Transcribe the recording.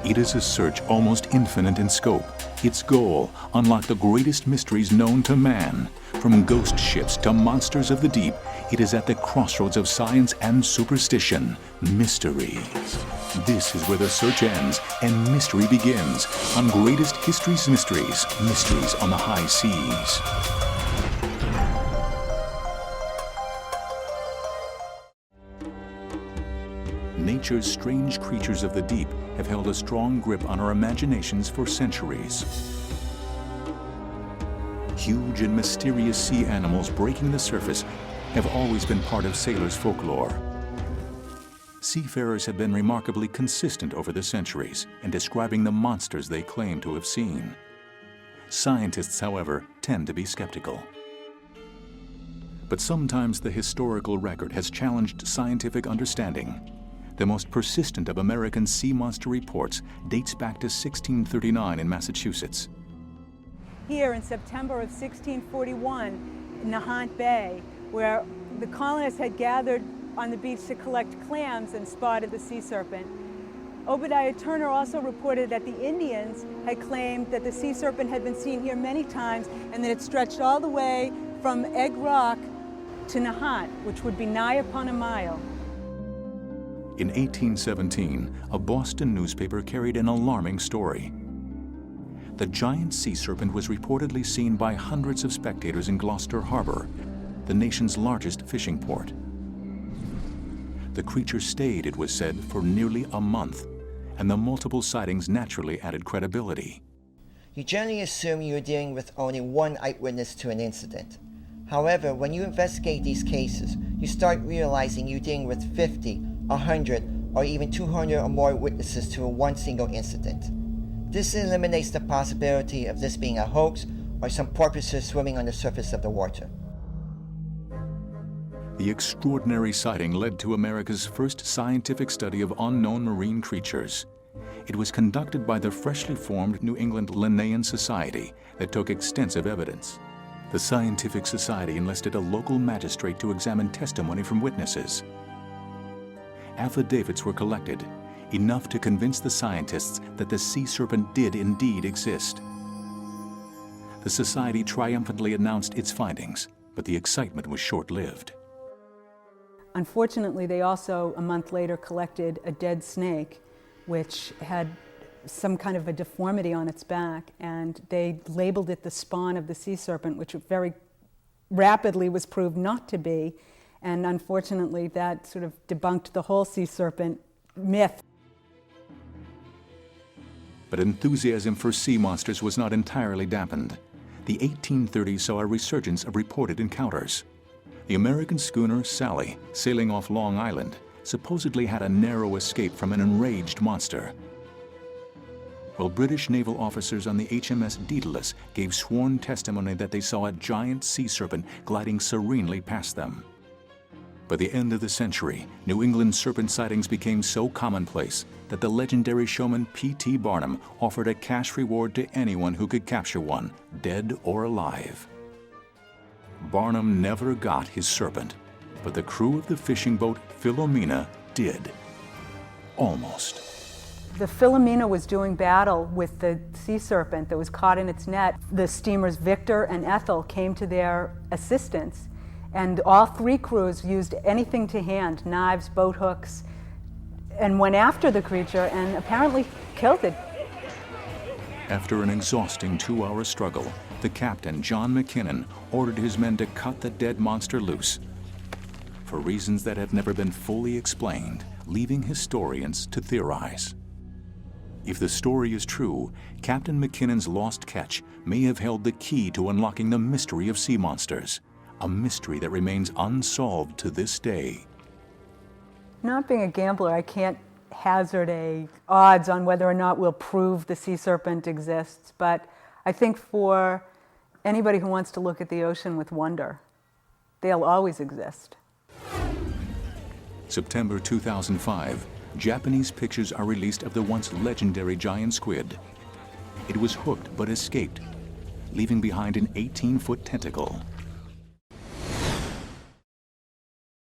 It is a search almost infinite in scope. Its goal, unlock the greatest mysteries known to man. From ghost ships to monsters of the deep, it is at the crossroads of science and superstition. Mysteries. This is where the search ends and mystery begins. On Greatest History's Mysteries, Mysteries on the High Seas. Nature's strange creatures of the deep have held a strong grip on our imaginations for centuries. Huge and mysterious sea animals breaking the surface have always been part of sailors' folklore. Seafarers have been remarkably consistent over the centuries in describing the monsters they claim to have seen. Scientists, however, tend to be skeptical. But sometimes the historical record has challenged scientific understanding. The most persistent of American sea monster reports dates back to 1639 in Massachusetts. Here in September of 1641 in Nahant Bay, where the colonists had gathered on the beach to collect clams and spotted the sea serpent. Obadiah Turner also reported that the Indians had claimed that the sea serpent had been seen here many times and that it stretched all the way from Egg Rock to Nahant, which would be nigh upon a mile. In 1817, a Boston newspaper carried an alarming story. The giant sea serpent was reportedly seen by hundreds of spectators in Gloucester Harbor, the nation's largest fishing port. The creature stayed, it was said, for nearly a month, and the multiple sightings naturally added credibility. You generally assume you're dealing with only one eyewitness to an incident. However, when you investigate these cases, you start realizing you're dealing with 50, 100, or even 200 or more witnesses to one single incident. This eliminates the possibility of this being a hoax or some porpoises swimming on the surface of the water. The extraordinary sighting led to America's first scientific study of unknown marine creatures. It was conducted by the freshly formed New England Linnean Society that took extensive evidence. The scientific society enlisted a local magistrate to examine testimony from witnesses. Affidavits were collected, enough to convince the scientists that the sea serpent did indeed exist. The society triumphantly announced its findings, but the excitement was short-lived. Unfortunately, they also, a month later, collected a dead snake, which had some kind of a deformity on its back, and they labeled it the spawn of the sea serpent, which very rapidly was proved not to be. And unfortunately, that sort of debunked the whole sea serpent myth. But enthusiasm for sea monsters was not entirely dampened. The 1830s saw a resurgence of reported encounters. The American schooner Sally, sailing off Long Island, supposedly had a narrow escape from an enraged monster, while British naval officers on the HMS Daedalus gave sworn testimony that they saw a giant sea serpent gliding serenely past them. By the end of the century, New England serpent sightings became so commonplace that the legendary showman P.T. Barnum offered a cash reward to anyone who could capture one, dead or alive. Barnum never got his serpent, but the crew of the fishing boat Philomena did. Almost. The Philomena was doing battle with the sea serpent that was caught in its net. The steamers Victor and Ethel came to their assistance, and all three crews used anything to hand, knives, boat hooks, and went after the creature and apparently killed it. After an exhausting 2-hour struggle, the captain, John McKinnon, ordered his men to cut the dead monster loose, for reasons that have never been fully explained, leaving historians to theorize. If the story is true, Captain McKinnon's lost catch may have held the key to unlocking the mystery of sea monsters, a mystery that remains unsolved to this day. Not being a gambler, I can't hazard odds on whether or not we'll prove the sea serpent exists, but I think for anybody who wants to look at the ocean with wonder, they'll always exist. September 2005, Japanese pictures are released of the once legendary giant squid. It was hooked but escaped, leaving behind an 18-foot tentacle.